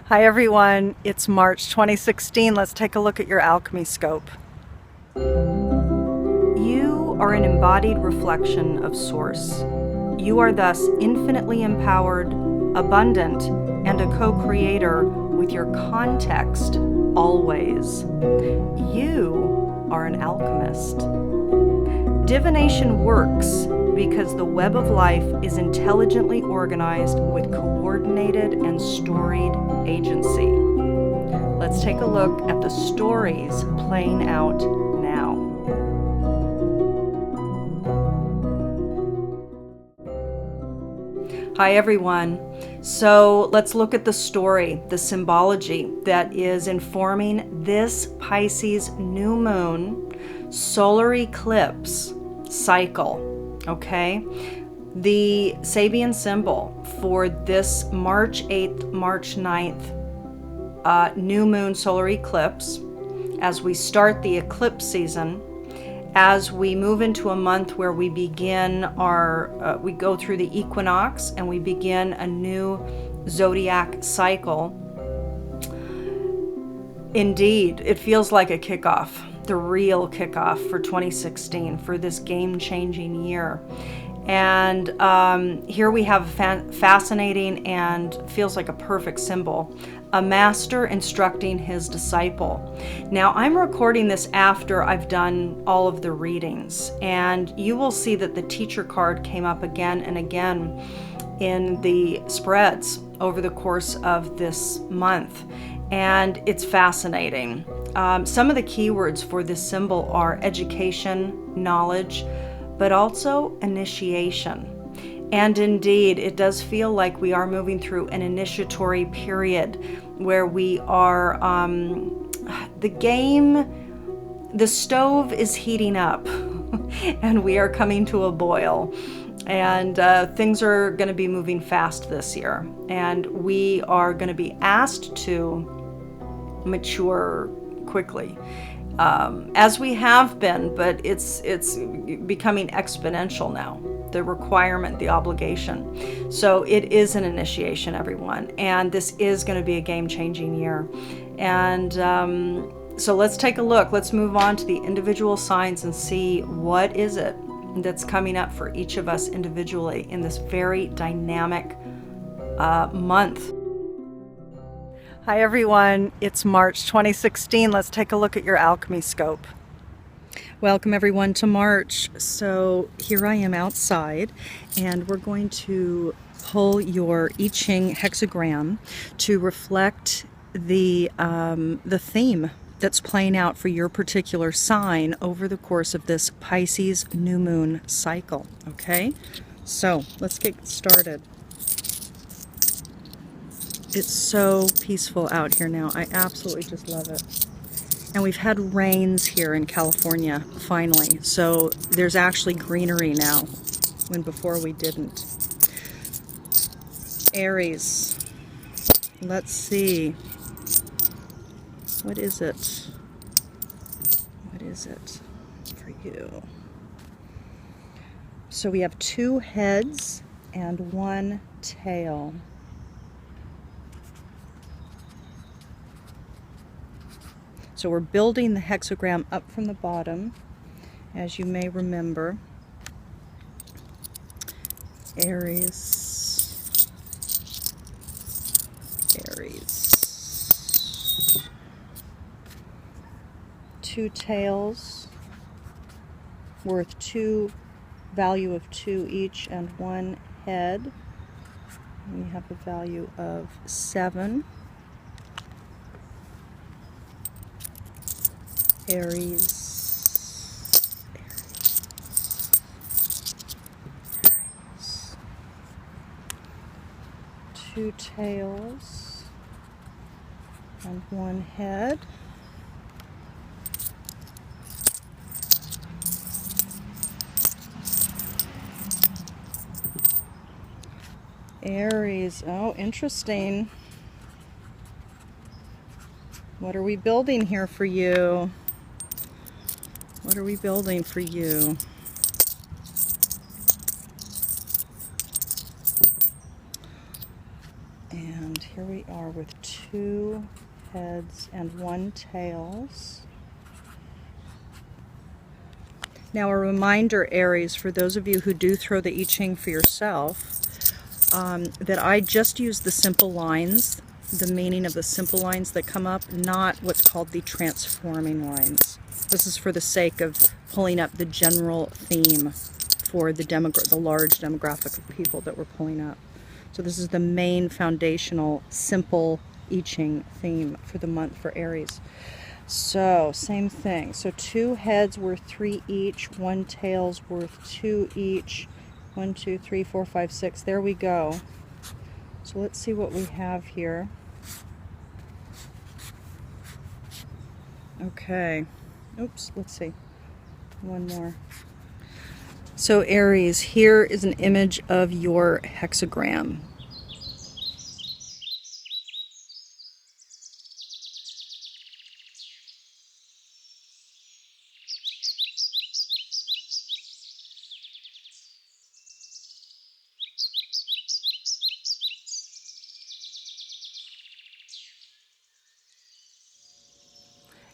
Hi everyone, it's March 2016. Let's take a look at your alchemy scope. You are an embodied reflection of Source. You are thus infinitely empowered, abundant, and a co-creator with your context always. You are an alchemist. Divination works because the web of life is intelligently organized with coordinated and storied agency. Let's take a look at the stories playing out now. Hi everyone. So let's look at the story, the symbology that is informing this Pisces new moon solar eclipse cycle, okay? The Sabian symbol for this March 8th, March 9th new moon solar eclipse, as we start the eclipse season, as we move into a month where we begin our, we go through the equinox and we begin a new zodiac cycle. Indeed, it feels like a kickoff, the real kickoff for 2016, for this game-changing year. And here we have a fascinating and feels like a perfect symbol, a master instructing his disciple. Now, I'm recording this after I've done all of the readings, and you will see that the teacher card came up again and again in the spreads over the course of this month, and it's fascinating. Some of the keywords for this symbol are education, knowledge, but also initiation. And indeed, it does feel like we are moving through an initiatory period where we are, the stove is heating up and we are coming to a boil. And things are going to be moving fast this year. And we are going to be asked to mature quickly. As we have been, but it's becoming exponential now, the requirement, the obligation. So it is an initiation, everyone, and this is going to be a game-changing year. And so let's take a look. Let's move on to the individual signs and see what is it that's coming up for each of us individually in this very dynamic month. Hi everyone, it's March 2016. Let's take a look at your alchemy scope. Welcome everyone to March. So here I am outside and we're going to pull your I Ching hexagram to reflect the theme that's playing out for your particular sign over the course of this Pisces new moon cycle, okay? So let's get started. It's so peaceful out here now. I absolutely just love it. And we've had rains here in California, finally. So there's actually greenery now, when before we didn't. Aries. Let's see. What is it? What is it for you? So we have 2 heads and 1 tail. So we're building the hexagram up from the bottom, as you may remember. Aries, Aries. 2 tails worth 2, value of 2 each, and 1 head. And we have a value of 7. Aries, Aries. 2 tails and 1 head. Aries, oh, interesting. What are we building here for you? What are we building for you? And And here we are with 2 heads and 1 tails. Now a reminder, Aries, for those of you who do throw the I Ching for yourself, that I just use the simple lines, the meaning of the simple lines that come up, not what's called the transforming lines. This is for the sake of pulling up the general theme for the large demographic of people that we're pulling up. So this is the main foundational simple I Ching theme for the month for Aries. So same thing. So 2 heads worth 3 each, 1 tails worth 2 each. 1, 2, 3, 4, 5, 6. There we go. So let's see what we have here. Okay. Oops, let's see. 1 more. So Aries, here is an image of your hexagram.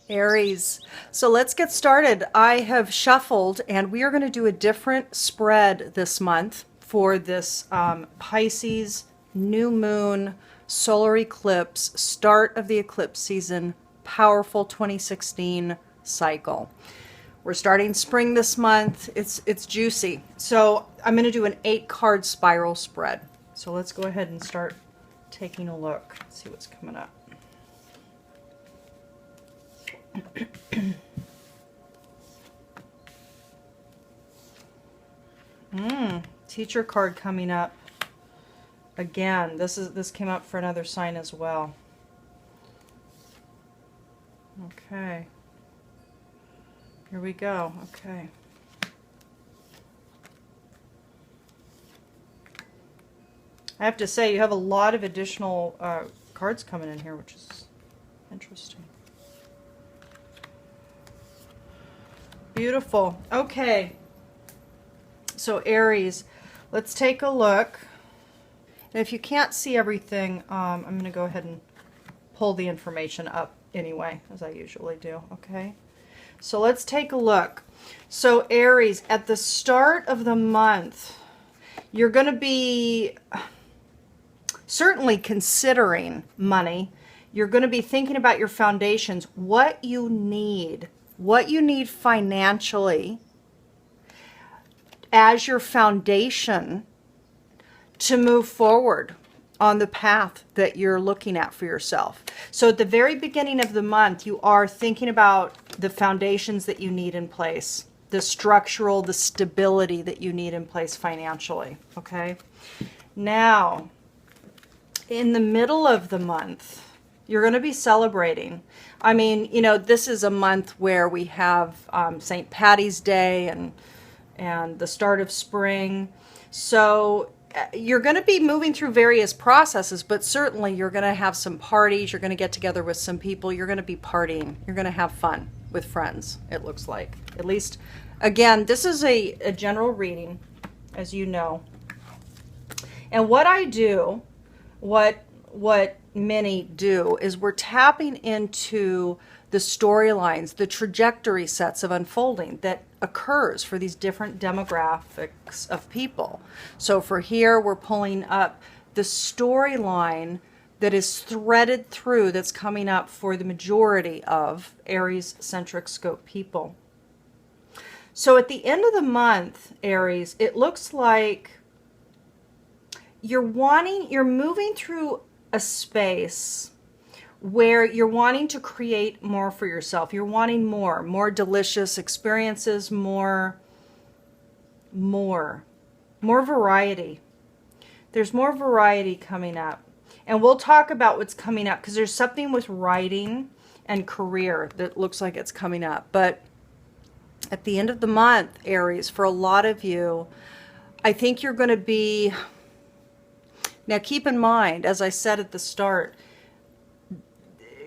Aries. So let's get started. I have shuffled and we are going to do a different spread this month for this Pisces new moon solar eclipse, start of the eclipse season, powerful 2016 cycle. We're starting spring this month. It's juicy. So I'm going to do an 8-card spiral spread. So let's go ahead and start taking a look, see what's coming up. Teacher card coming up again. This came up for another sign as well. Okay, here we go. Okay, I have to say you have a lot of additional cards coming in here, which is interesting. Beautiful. Okay. So Aries, let's take a look. And if you can't see everything, I'm going to go ahead and pull the information up anyway, as I usually do. Okay. So let's take a look. So Aries, at the start of the month, you're going to be certainly considering money. You're going to be thinking about your foundations, what you need financially as your foundation to move forward on the path that you're looking at for yourself. So at the very beginning of the month, you are thinking about the foundations that you need in place, the structural, the stability that you need in place financially, okay? Now, in the middle of the month, you're going to be celebrating. I mean, you know, this is a month where we have St. Patty's Day and the start of spring. So you're going to be moving through various processes, but certainly you're going to have some parties. You're going to get together with some people. You're going to be partying. You're going to have fun with friends, it looks like. At least, again, this is a general reading, as you know. And what I do, what many do, is we're tapping into the storylines, the trajectory sets of unfolding that occurs for these different demographics of people. So for here, we're pulling up the storyline that is threaded through, that's coming up for the majority of Aries-centric scope people. So at the end of the month, Aries, it looks like you're moving through a space where you're wanting to create more for yourself. You're wanting more delicious experiences, more variety. There's more variety coming up. And we'll talk about what's coming up, because there's something with writing and career that looks like it's coming up. But at the end of the month, Aries, for a lot of you, I think you're going to be... Now keep in mind, as I said at the start,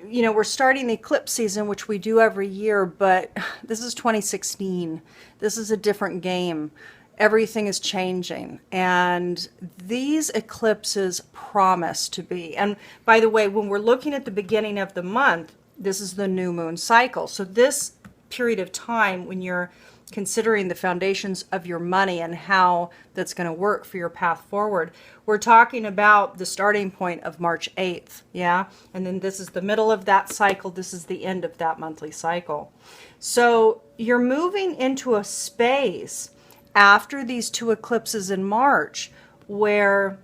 you know, we're starting the eclipse season, which we do every year, but this is 2016. This is a different game. everything is changing, and these eclipses promise to be. And by the way, when we're looking at the beginning of the month, this is the new moon cycle. So this period of time when you're considering the foundations of your money and how that's going to work for your path forward, we're talking about the starting point of March 8th, yeah? And then this is the middle of that cycle. This is the end of that monthly cycle. So you're moving into a space after these two eclipses in March where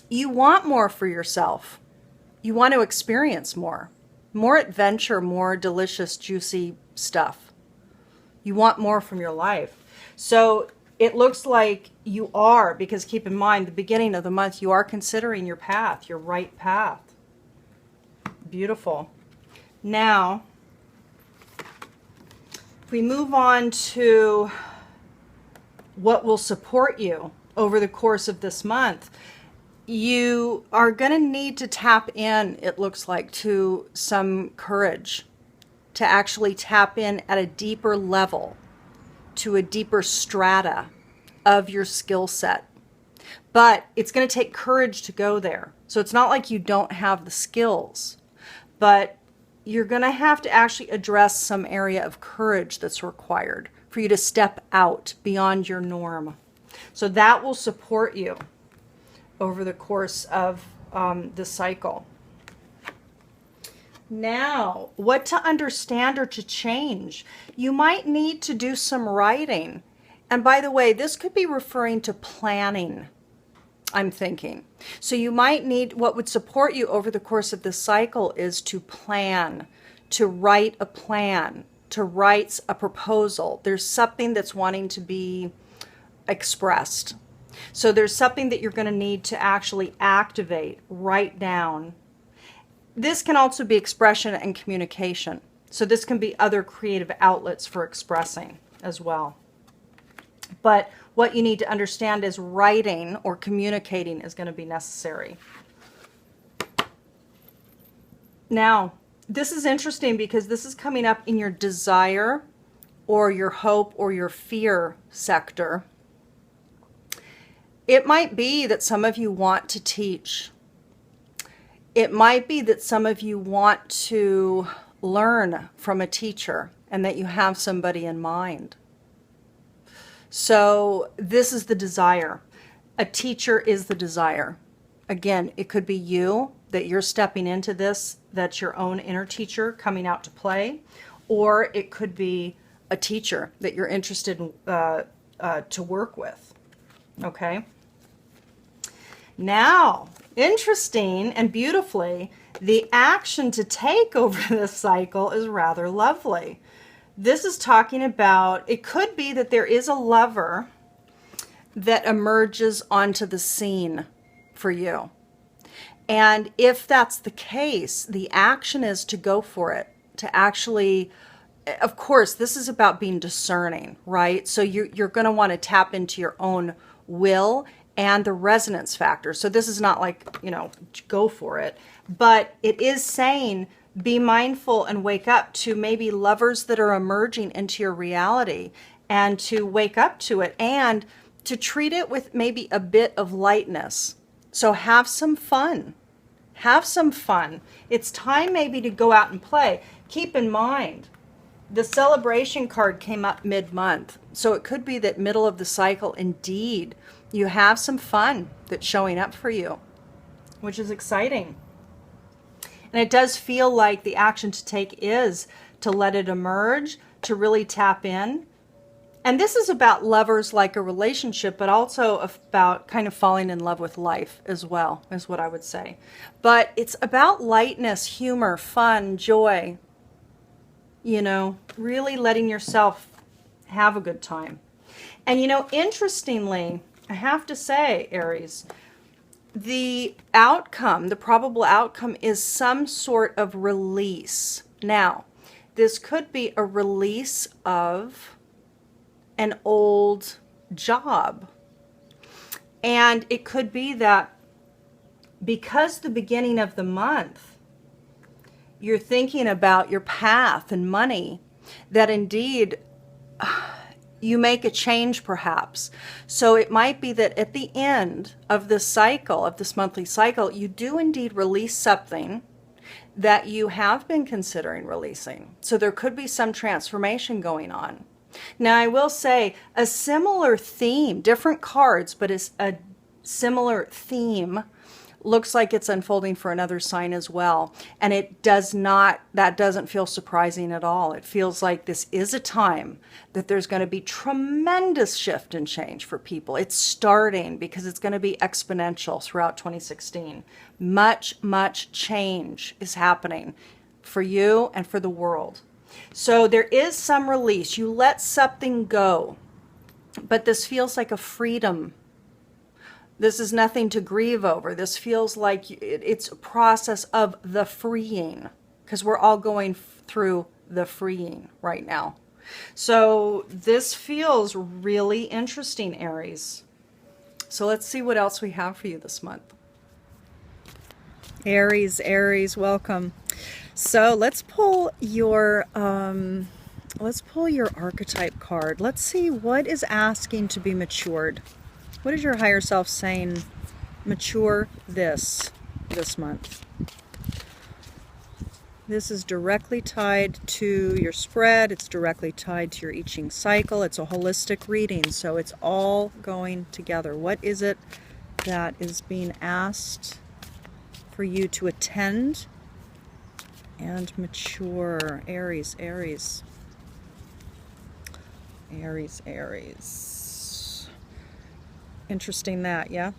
you want more for yourself. You want to experience more adventure, more delicious, juicy stuff. You want more from your life. So it looks like you are, because keep in mind, the beginning of the month, you are considering your path, your right path. Beautiful. Now, if we move on to what will support you over the course of this month, you are going to need to tap in, it looks like, to some courage, to actually tap in at a deeper level, to a deeper strata of your skill set. But it's going to take courage to go there. So it's not like you don't have the skills, but you're going to have to actually address some area of courage that's required for you to step out beyond your norm. So that will support you over the course of the cycle. Now, what to understand or to change? You might need to do some writing. And by the way, this could be referring to planning, I'm thinking. So you might need, what would support you over the course of this cycle is to plan, to write a plan, to write a proposal. There's something that's wanting to be expressed. So there's something that you're going to need to actually activate, write down. This can also be expression and communication. So this can be other creative outlets for expressing as well. But what you need to understand is writing or communicating is going to be necessary. Now, this is interesting because this is coming up in your desire or your hope or your fear sector. It might be that some of you want to teach. It might be that some of you want to learn from a teacher and that you have somebody in mind. So this is the desire. A teacher is the desire. Again, it could be you, that you're stepping into this, that's your own inner teacher coming out to play, or it could be a teacher that you're interested in, to work with. Okay? Now, interesting and beautifully, the action to take over this cycle is rather lovely. This is talking about, it could be that there is a lover that emerges onto the scene for you. And if that's the case, the action is to go for it, to actually, of course, this is about being discerning, right? So you're going to want to tap into your own will and the resonance factor. So this is not like, go for it, but it is saying be mindful and wake up to maybe lovers that are emerging into your reality, and to wake up to it and to treat it with maybe a bit of lightness. So have some fun. Have some fun. It's time maybe to go out and play. Keep in mind, the celebration card came up mid-month. So it could be that middle of the cycle, indeed, you have some fun that's showing up for you, which is exciting. And it does feel like the action to take is to let it emerge, to really tap in. And this is about lovers like a relationship, but also about kind of falling in love with life as well, is what I would say. But it's about lightness, humor, fun, joy, really letting yourself have a good time. And interestingly, I have to say, Aries, the outcome, the probable outcome is some sort of release. Now, this could be a release of an old job. And it could be that because the beginning of the month, you're thinking about your path and money, that indeed you make a change perhaps. So it might be that at the end of this cycle, of this monthly cycle, you do indeed release something that you have been considering releasing. So there could be some transformation going on. Now, I will say a similar theme, different cards, but it's a similar theme, looks like it's unfolding for another sign as well. And it does not, that doesn't feel surprising at all. It feels like this is a time that there's going to be tremendous shift and change for people. It's starting because it's going to be exponential throughout 2016. Much change is happening for you and for the world. So there is some release. You let something go, but this feels like a freedom. This is nothing to grieve over. This feels like it's a process of the freeing, because we're all going through the freeing right now. So this feels really interesting, Aries. So let's see what else we have for you this month. Aries, welcome. So let's pull your archetype card. Let's see what is asking to be matured. What is your higher self saying? Mature this month. This is directly tied to your spread. It's directly tied to your I Ching cycle. It's a holistic reading, so it's all going together. What is it that is being asked for you to attend and mature? Aries. Interesting that, yeah?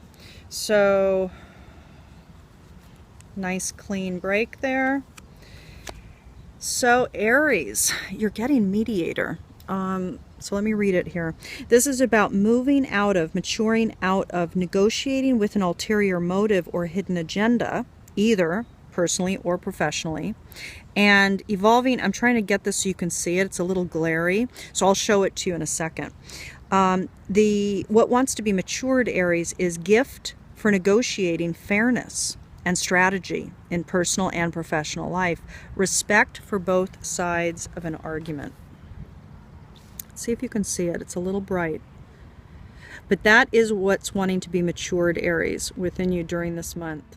So, nice clean break there. So, Aries, you're getting mediator. So let me read it here. This is about moving out of, maturing out of, negotiating with an ulterior motive or hidden agenda, either personally or professionally, and evolving. I'm trying to get this so you can see it. It's a little glary, so I'll show it to you in a second. What wants to be matured, Aries, is gift for negotiating fairness and strategy in personal and professional life. Respect for both sides of an argument. Let's see if you can see it. It's a little bright. But that is what's wanting to be matured, Aries, within you during this month.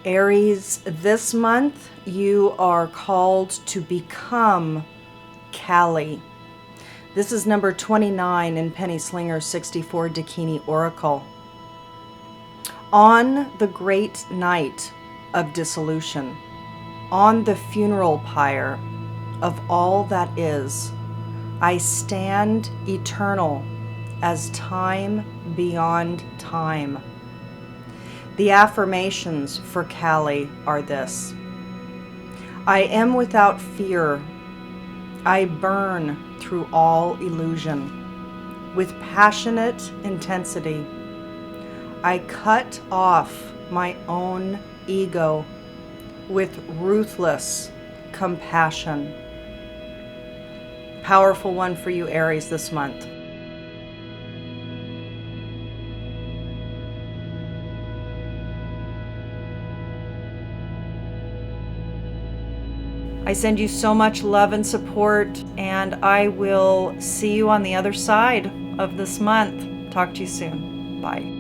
Aries, this month you are called to become Kali. This is number 29 in Penny Slinger 64 Dakini Oracle. On the great night of dissolution, on the funeral pyre of all that is, I stand eternal as time beyond time. The affirmations for Kali are this: I am without fear. I burn through all illusion with passionate intensity. I cut off my own ego with ruthless compassion. Powerful one for you, Aries, this month. I send you so much love and support, and I will see you on the other side of this month. Talk to you soon. Bye.